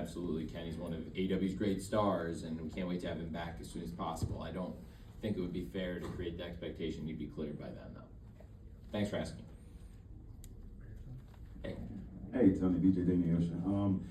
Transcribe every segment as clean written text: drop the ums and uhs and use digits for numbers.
absolutely, Kenny's one of AEW's great stars, and we can't wait to have him back as soon as possible. I don't think it would be fair to create the expectation he'd be cleared by then, though. Thanks for asking. Hey. Hey, Tony, DJ Danny Ocean.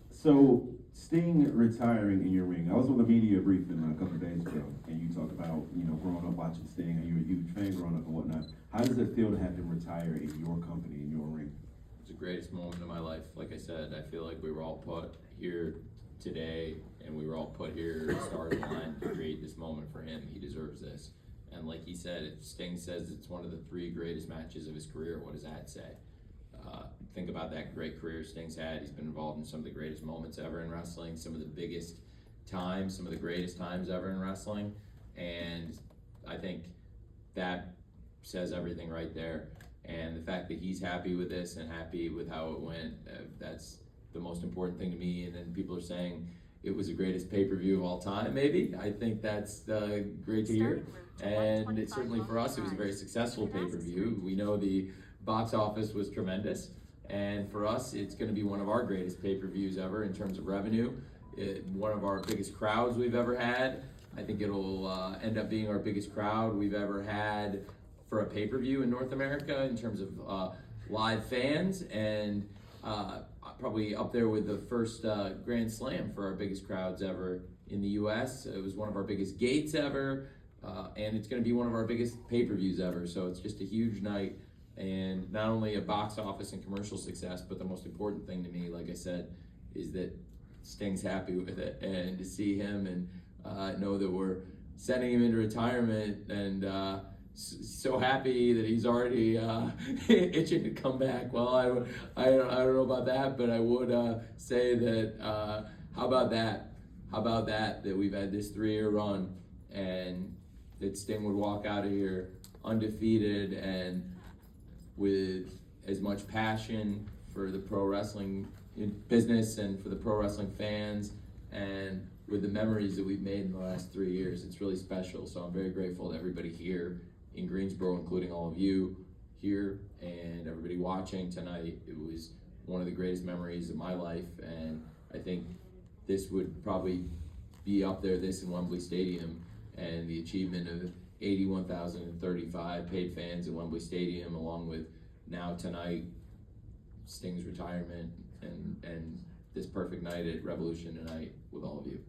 So Sting retiring in your ring. I was on the media briefing a couple of days ago, and you talked about, growing up watching Sting, and you were a huge fan growing up and whatnot. How does it feel to have him retire in your company, in your ring? It's the greatest moment of my life. Like I said, I feel like we were all put here today, and we were all put here, stars aligned, to create this moment for him. He deserves this. And like he said, if Sting says it's one of the 3 greatest matches of his career, what does that say? Think about that great career Sting's had. He's been involved in some of the greatest moments ever in wrestling, some of the biggest times, some of the greatest times ever in wrestling. And I think that says everything right there. And the fact that he's happy with this and happy with how it went, that's the most important thing to me. And then people are saying it was the greatest pay-per-view of all time, maybe. I think that's great to hear. And it, certainly for us, it was a very successful pay-per-view. We know the box office was tremendous. And for us, it's going to be one of our greatest pay-per-views ever in terms of revenue. One of our biggest crowds we've ever had. I think it'll end up being our biggest crowd we've ever had for a pay-per-view in North America in terms of live fans, and probably up there with the first Grand Slam for our biggest crowds ever in the U.S. It was one of our biggest gates ever, and it's going to be one of our biggest pay-per-views ever. So it's just a huge night. And not only a box office and commercial success, but the most important thing to me, like I said, is that Sting's happy with it. And to see him and know that we're sending him into retirement, and so happy that he's already itching to come back. Well, I don't know about that, but I would say that how about that we've had this 3-year run, and that Sting would walk out of here undefeated and with as much passion for the pro wrestling business and for the pro wrestling fans, and with the memories that we've made in the last 3 years. It's really special. So I'm very grateful to everybody here in Greensboro, including all of you here and everybody watching tonight. It was one of the greatest memories of my life, and I think this would probably be up there, this in Wembley Stadium, and the achievement of 81,035 paid fans in Wembley Stadium, along with now tonight Sting's retirement and this perfect night at Revolution tonight with all of you.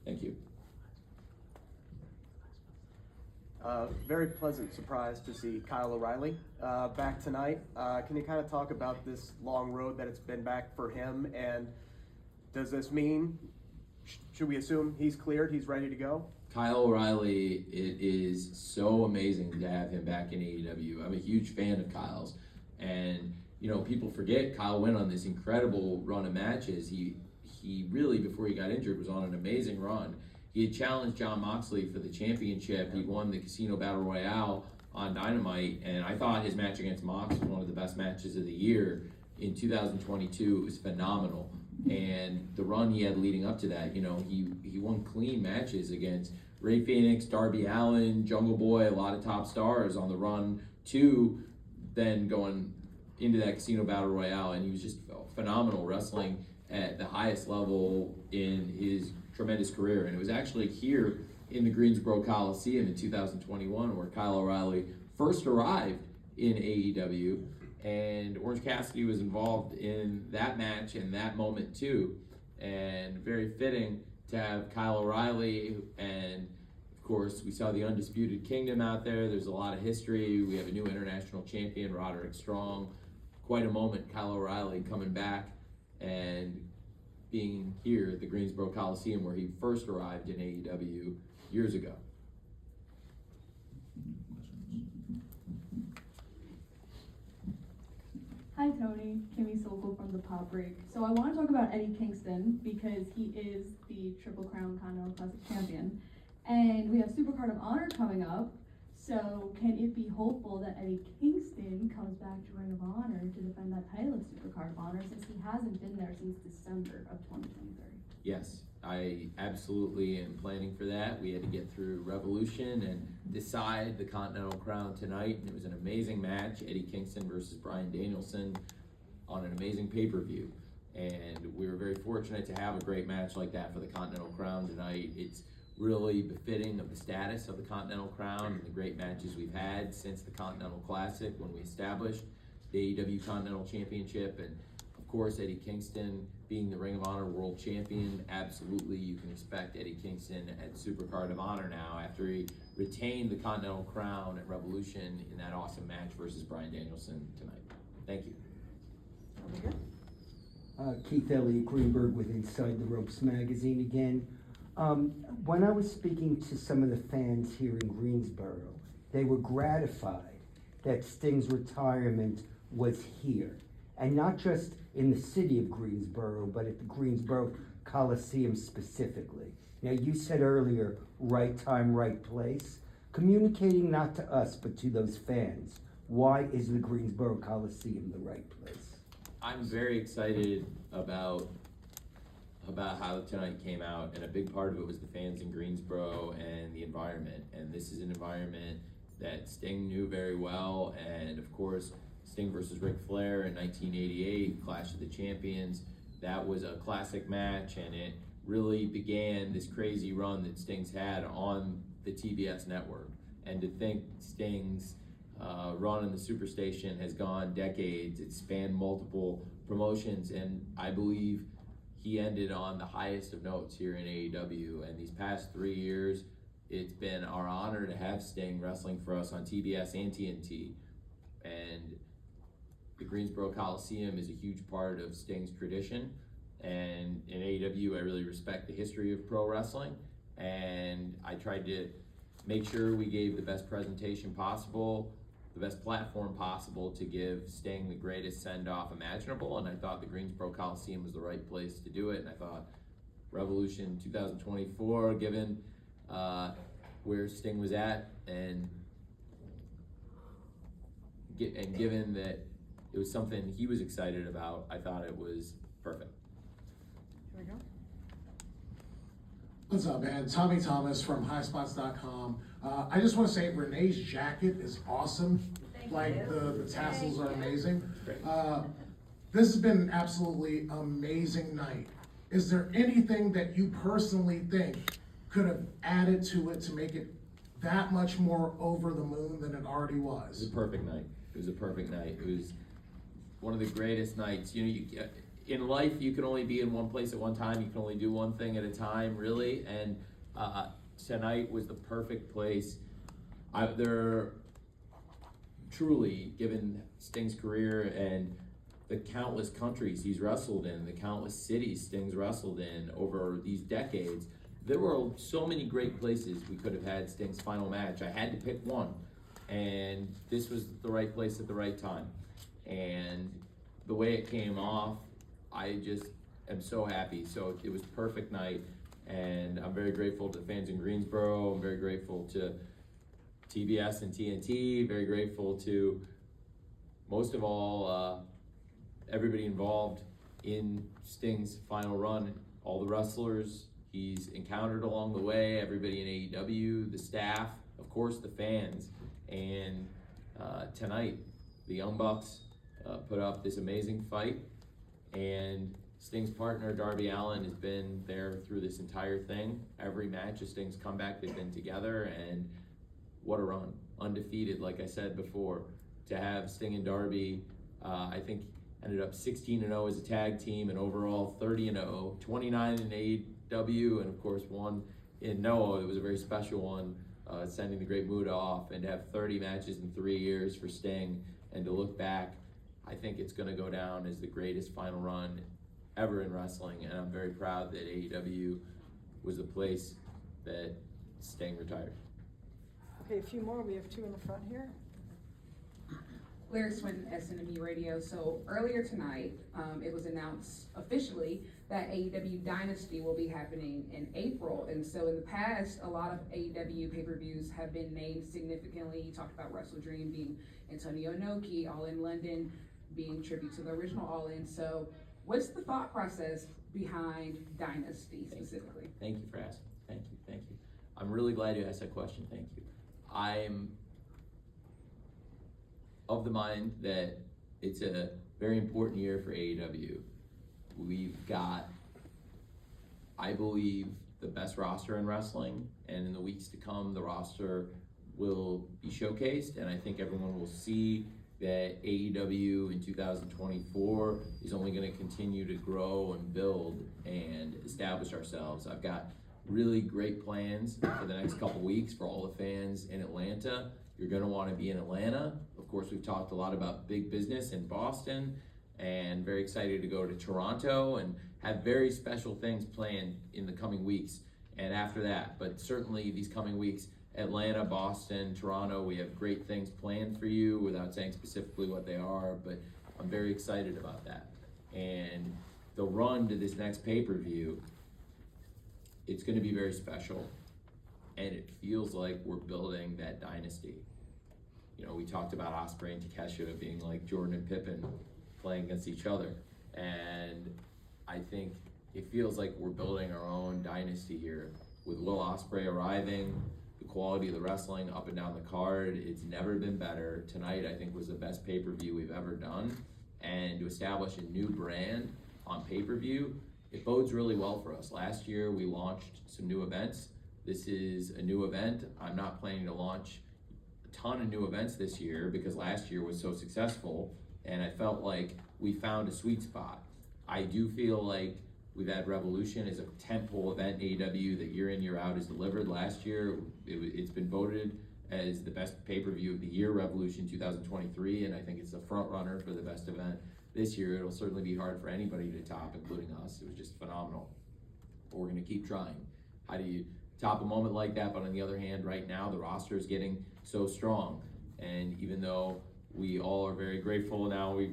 Thank you. Very pleasant surprise to see Kyle O'Reilly back tonight. Can you kind of talk about this long road that it's been back for him, and does this mean, should we assume he's cleared, he's ready to go? Kyle O'Reilly, it is so amazing to have him back in AEW. I'm a huge fan of Kyle's, and people forget Kyle went on this incredible run of matches. He really, before he got injured, was on an amazing run. He had challenged Jon Moxley for the championship. He won the Casino Battle Royale on Dynamite, and I thought his match against Mox was one of the best matches of the year in 2022. It was phenomenal. And the run he had leading up to that, he won clean matches against Ray Phoenix, Darby Allin, Jungle Boy, a lot of top stars on the run to then going into that Casino Battle Royale, and he was just phenomenal wrestling at the highest level in his tremendous career. And it was actually here in the Greensboro Coliseum in 2021 where Kyle O'Reilly first arrived in AEW, and Orange Cassidy was involved in that match and that moment too. And very fitting to have Kyle O'Reilly, and of course we saw the Undisputed Kingdom out there. There's a lot of history. We have a new international champion, Roderick Strong. Quite a moment, Kyle O'Reilly coming back and being here at the Greensboro Coliseum where he first arrived in AEW years ago. Hi Tony, Kimmy Sokol from the Pop Break. So I want to talk about Eddie Kingston because he is the Triple Crown Continental Classic champion. And we have Supercard of Honor coming up. So can it be hopeful that Eddie Kingston comes back to Ring of Honor to defend that title of Supercard of Honor, since he hasn't been there since December of 2023? Yes, I absolutely am planning for that. We had to get through Revolution and decide the Continental Crown tonight, and it was an amazing match, Eddie Kingston versus Bryan Danielson, on an amazing pay-per-view. And we were very fortunate to have a great match like that for the Continental Crown tonight. It's really befitting of the status of the Continental Crown and the great matches we've had since the Continental Classic when we established the AEW Continental Championship. And of course, Eddie Kingston being the Ring of Honor World Champion, absolutely you can expect Eddie Kingston at Supercard of Honor now after he retained the Continental Crown at Revolution in that awesome match versus Bryan Danielson tonight. Thank you. Over here. Keith Elliott Greenberg with Inside the Ropes magazine again. When I was speaking to some of the fans here in Greensboro, they were gratified that Sting's retirement was here, and not just in the city of Greensboro, but at the Greensboro Coliseum specifically. Now, you said earlier, right time, right place. Communicating not to us, but to those fans, why is the Greensboro Coliseum the right place? I'm very excited about how tonight came out, and a big part of it was the fans in Greensboro and the environment. And this is an environment that Sting knew very well, and of course, Sting versus Ric Flair in 1988, Clash of the Champions. That was a classic match, and it really began this crazy run that Sting's had on the TBS network. And to think Sting's run in the Superstation has gone decades, it's spanned multiple promotions, and I believe he ended on the highest of notes here in AEW. And these past 3 years, it's been our honor to have Sting wrestling for us on TBS and TNT. And the Greensboro Coliseum is a huge part of Sting's tradition. And in AEW, I really respect the history of pro wrestling. And I tried to make sure we gave the best presentation possible, the best platform possible to give Sting the greatest send-off imaginable. And I thought the Greensboro Coliseum was the right place to do it. And I thought Revolution 2024, given where Sting was at, and given that it was something he was excited about, I thought it was perfect. Here we go. What's up, man? Tommy Thomas from highspots.com. I just want to say Renee's jacket is awesome. The tassels are amazing. Great. This has been an absolutely amazing night. Is there anything that you personally think could have added to it to make it that much more over the moon than it already It was was? a perfect night. It was a perfect night. It was one of the greatest nights. In life, you can only be in one place at one time. You can only do one thing at a time, really. And tonight was the perfect place. Truly, given Sting's career and the countless countries he's wrestled in, the countless cities Sting's wrestled in over these decades, there were so many great places we could have had Sting's final match. I had to pick one, and this was the right place at the right time. And the way it came off, I just am so happy. So it was a perfect night, and I'm very grateful to the fans in Greensboro. I'm very grateful to TBS and TNT, very grateful to, most of all, everybody involved in Sting's final run, all the wrestlers he's encountered along the way, everybody in AEW, the staff, of course the fans. And tonight, the Young Bucks put up this amazing fight, and Sting's partner, Darby Allin, has been there through this entire thing. Every match of Sting's comeback, they've been together, and what a run. Undefeated, like I said before. To have Sting and Darby, I think ended up 16-0 as a tag team, and overall 30-0, 29 in AEW, and of course one in Noah. It was a very special one, sending the Great Muta off, and to have 30 matches in 3 years for Sting, and to look back, I think it's going to go down as the greatest final run ever in wrestling, and I'm very proud that AEW was the place that Sting retired. Okay, a few more. We have two in the front here. Larry Swinton, SNME Radio. So earlier tonight, it was announced officially that AEW Dynasty will be happening in April. And so in the past, a lot of AEW pay-per-views have been named significantly. You talked about Wrestle Dream being Antonio Inoki, All In London being tribute to the original All In. So what's the thought process behind Dynasty specifically? Thank you for asking. Thank you. I'm really glad you asked that question. Thank you. I'm of the mind that it's a very important year for AEW. we've got, I believe, the best roster in wrestling, and in the weeks to come, the roster will be showcased, and I think everyone will see that AEW in 2024 is only going to continue to grow and build and establish ourselves. I've got really great plans for the next couple weeks for all the fans in Atlanta. You're going to want to be in Atlanta. Of course, we've talked a lot about big business in Boston, and very excited to go to Toronto and have very special things planned in the coming weeks and after that. But certainly these coming weeks, Atlanta, Boston, Toronto, we have great things planned for you without saying specifically what they are, but I'm very excited about that. And the run to this next pay-per-view, it's going to be very special, and it feels like we're building that dynasty. You know, we talked about Ospreay and Takeshita being like Jordan and Pippen playing against each other, and I think it feels like we're building our own dynasty here with Will Ospreay arriving. The quality of the wrestling up and down the card, it's never been better. Tonight, I think, was the best pay-per-view we've ever done. And to establish a new brand on pay-per-view, it bodes really well for us. Last year, we launched some new events. This is a new event. I'm not planning to launch a ton of new events this year because last year was so successful, and I felt like we found a sweet spot. I do feel like we've had Revolution as a tentpole event in AEW that year in, year out is delivered. Last year, it's been voted as the best pay-per-view of the year, Revolution 2023, and I think it's the front runner for the best event this year. It'll certainly be hard for anybody to top, including us. It was just phenomenal. But we're gonna keep trying. How do you top a moment like that? But on the other hand, right now, the roster is getting so strong. And even though we all are very grateful now, we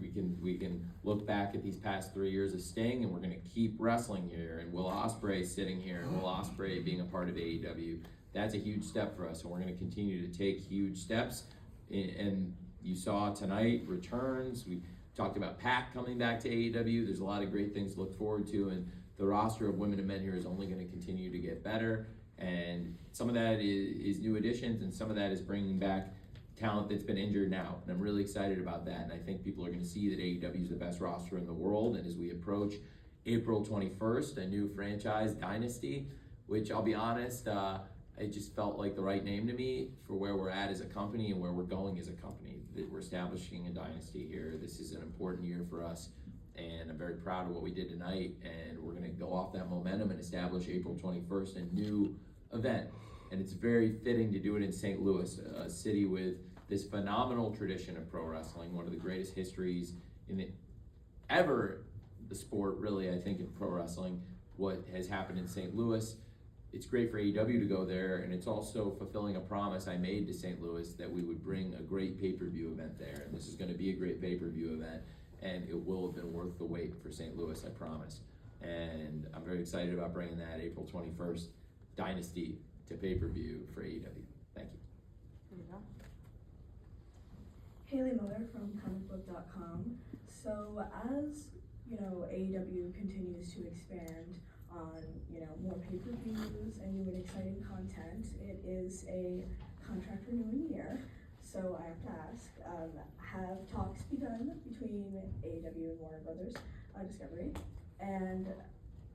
can look back at these past 3 years of Sting, and we're going to keep wrestling here, and Will Ospreay sitting here, and Will Ospreay being a part of AEW. That's a huge step for us, and we're going to continue to take huge steps. And you saw tonight returns. We talked about Pac coming back to AEW. There's a lot of great things to look forward to, and the roster of women and men here is only going to continue to get better. And some of that is new additions, and some of that is bringing back talent that's been injured now, and I'm really excited about that. And I think people are going to see that AEW is the best roster in the world. And as we approach April 21st, a new franchise dynasty, which I'll be honest, it just felt like the right name to me for where we're at as a company and where we're going as a company. That we're establishing a dynasty here. This is an important year for us, and I'm very proud of what we did tonight. And we're going to go off that momentum and establish April 21st a new event. And it's very fitting to do it in St. Louis, a city with this phenomenal tradition of pro wrestling, one of the greatest histories in the sport, really, I think, in pro wrestling, what has happened in St. Louis. It's great for AEW to go there, and it's also fulfilling a promise I made to St. Louis that we would bring a great pay-per-view event there. And this is going to be a great pay-per-view event, and it will have been worth the wait for St. Louis, I promise. And I'm very excited about bringing that April 21st dynasty to pay-per-view for AEW. Thank you. There you go. Haley Miller from comicbook.com. So as, AEW continues to expand on, more pay-per-views and new and exciting content, it is a contract renewing year. So I have to ask, have talks begun between AEW and Warner Brothers Discovery? And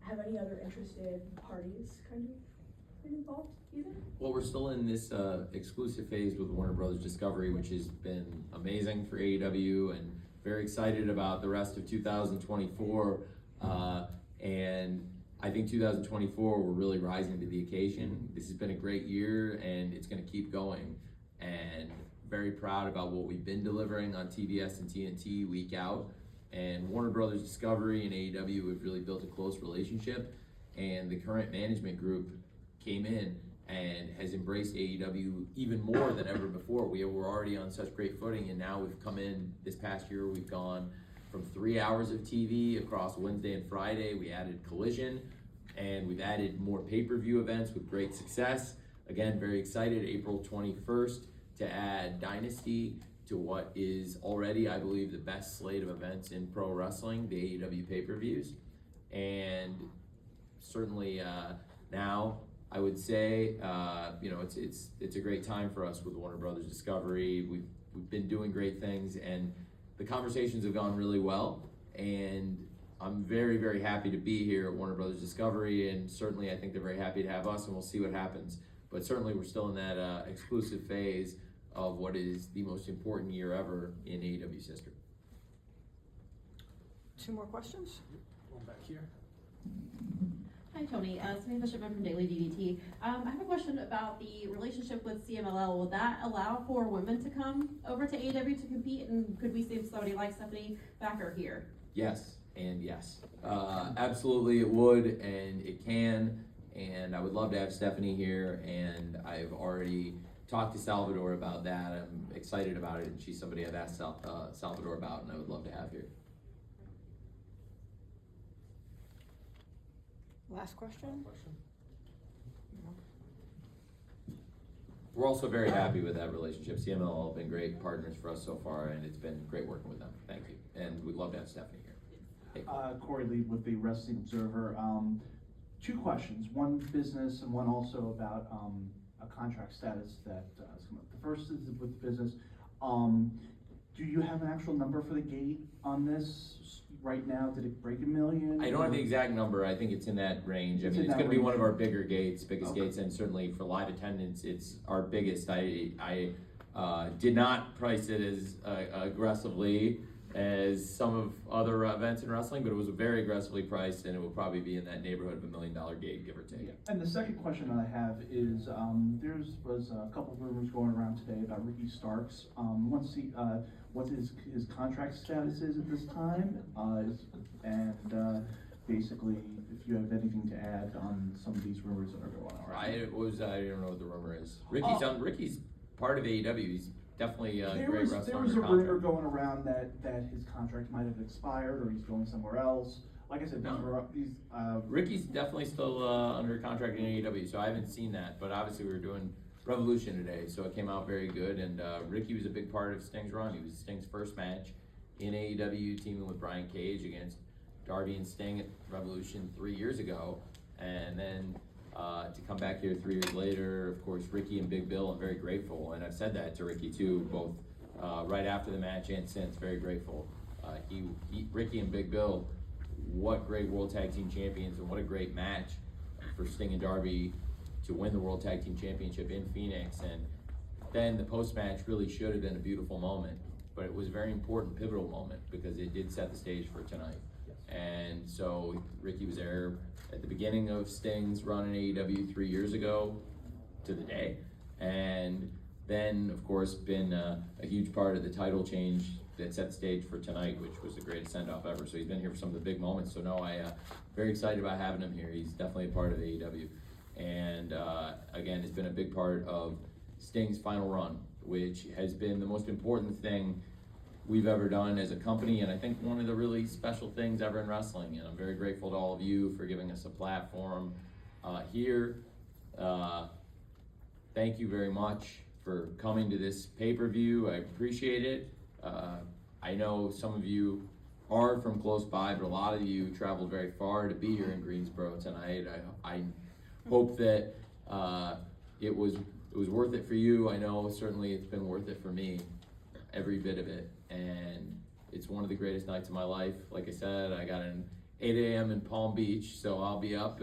have any other interested parties kind of been involved either? Well, we're still in this exclusive phase with Warner Brothers Discovery, which has been amazing for AEW, and very excited about the rest of 2024. And I think 2024, we're really rising to the occasion. This has been a great year, and it's going to keep going. And very proud about what we've been delivering on TBS and TNT week out. And Warner Brothers Discovery and AEW have really built a close relationship. And the current management group came in and has embraced AEW even more than ever before. We were already on such great footing, and now we've come in this past year. We've gone from 3 hours of TV across Wednesday and Friday. We added Collision, and we've added more pay-per-view events with great success. Again, very excited, April 21st, to add Dynasty to what is already, I believe, the best slate of events in pro wrestling, the AEW pay-per-views. And certainly now, I would say, it's a great time for us with Warner Brothers Discovery. We've been doing great things, and the conversations have gone really well. And I'm very, very happy to be here at Warner Brothers Discovery, and certainly I think they're very happy to have us, and we'll see what happens. But certainly we're still in that exclusive phase of what is the most important year ever in AEW's history. 2 more questions? One back here. Hi Tony, Samantha Shipman from Daily DDT. I have a question about the relationship with CMLL. Will that allow for women to come over to AEW to compete, and could we see somebody like Stephanie Backer here? Yes, and yes. Absolutely it would, and it can, and I would love to have Stephanie here, and I've already talked to Salvador about that. I'm excited about it, and she's somebody I've asked Salvador about, and I would love to have here. Last question? We're also very happy with that relationship. CMLL have been great partners for us so far, and it's been great working with them. Thank you, and we'd love to have Stephanie here. Thank you. Corey Lee with the Wrestling Observer. 2 questions, one business and one also about a contract status that has come up. The first is with business. Do you have an actual number for the gate on this right now? Did it break $1 million? I don't have the exact number. I think it's in that range. It's I mean, in it's that going to be one of range. our biggest Okay. gates, and certainly for live attendance, it's our biggest. I did not price it as aggressively as some of other events in wrestling, but it was very aggressively priced, and it will probably be in that neighborhood of $1 million gate, give or take. Yeah. And the second question I have is, there was a couple of rumors going around today about Ricky Starks. Want to see what his contract status is at this time, and basically if you have anything to add on some of these rumors that are going on right now. I don't know what the rumor is. Ricky's part of AEW. He's definitely a There great was wrestler a under rumor contract. going around that his contract might have expired or he's going somewhere else. Like I said, these Ricky's definitely still under contract in AEW, so I haven't seen that. But obviously, we were doing Revolution today, so it came out very good. And Ricky was a big part of Sting's run. He was Sting's first match in AEW, teaming with Brian Cage against Darby and Sting at Revolution 3 years ago. And then to come back here 3 years later, of course, Ricky and Big Bill, I'm very grateful. And I've said that to Ricky too, both right after the match and since, very grateful. Ricky and Big Bill, what great World Tag Team Champions, and what a great match for Sting and Darby to win the World Tag Team Championship in Phoenix. And then the post-match really should have been a beautiful moment, but it was a very important, pivotal moment because it did set the stage for tonight. And so Ricky was there at the beginning of Sting's run in AEW 3 years ago to the day, and then of course been a huge part of the title change that set the stage for tonight, which was the greatest send-off ever. So he's been here for some of the big moments. So no, very excited about having him here. He's definitely a part of AEW, and again, it's been a big part of Sting's final run, which has been the most important thing we've ever done as a company, and I think one of the really special things ever in wrestling. And I'm very grateful to all of you for giving us a platform here. Thank you very much for coming to this pay-per-view. I appreciate it. I know some of you are from close by, but a lot of you traveled very far to be here in Greensboro tonight. I hope that it was worth it for you. I know certainly it's been worth it for me, every bit of it. And it's one of the greatest nights of my life. Like I said, I got an 8 a.m. in Palm Beach, so I'll be up.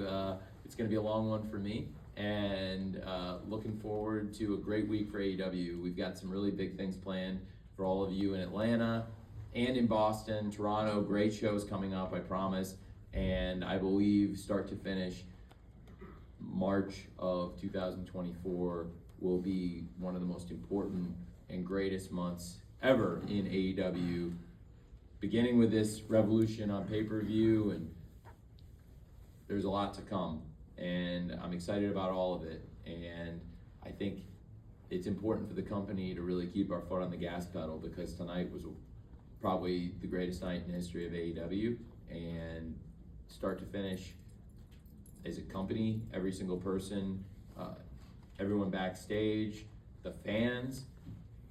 It's gonna be a long one for me, and looking forward to a great week for AEW. We've got some really big things planned for all of you in Atlanta and in Boston, Toronto. Great shows coming up, I promise. And I believe start to finish, March of 2024 will be one of the most important and greatest months ever in AEW, beginning with this Revolution on pay-per-view, and there's a lot to come, and I'm excited about all of it. And I think it's important for the company to really keep our foot on the gas pedal, because tonight was probably the greatest night in the history of AEW, and start to finish, as a company, every single person, everyone backstage, the fans,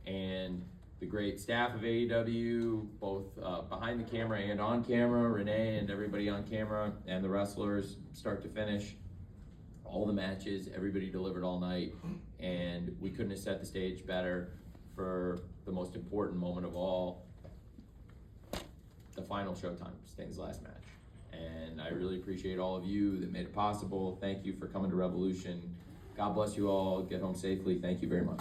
and the great staff of AEW, both behind the camera and on camera, Renee and everybody on camera, and the wrestlers, start to finish, all the matches, everybody delivered all night, and we couldn't have set the stage better for the most important moment of all, the final Showtime, Sting's last match. And I really appreciate all of you that made it possible. Thank you for coming to Revolution. God bless you all. Get home safely. Thank you very much.